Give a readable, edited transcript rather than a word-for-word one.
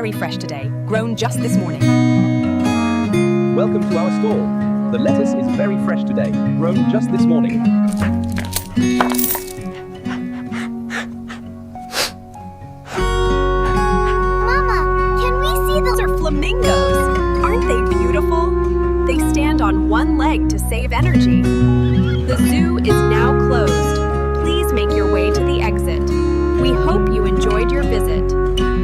very fresh today, grown just this morning. Welcome to our stall. The lettuce is very fresh today, grown just this morning. Mama, can we see Those are flamingos. Aren't they beautiful? They stand on one leg to save energy. The zoo is now closed. Please make your way to the exit. We hope you enjoyed your visit.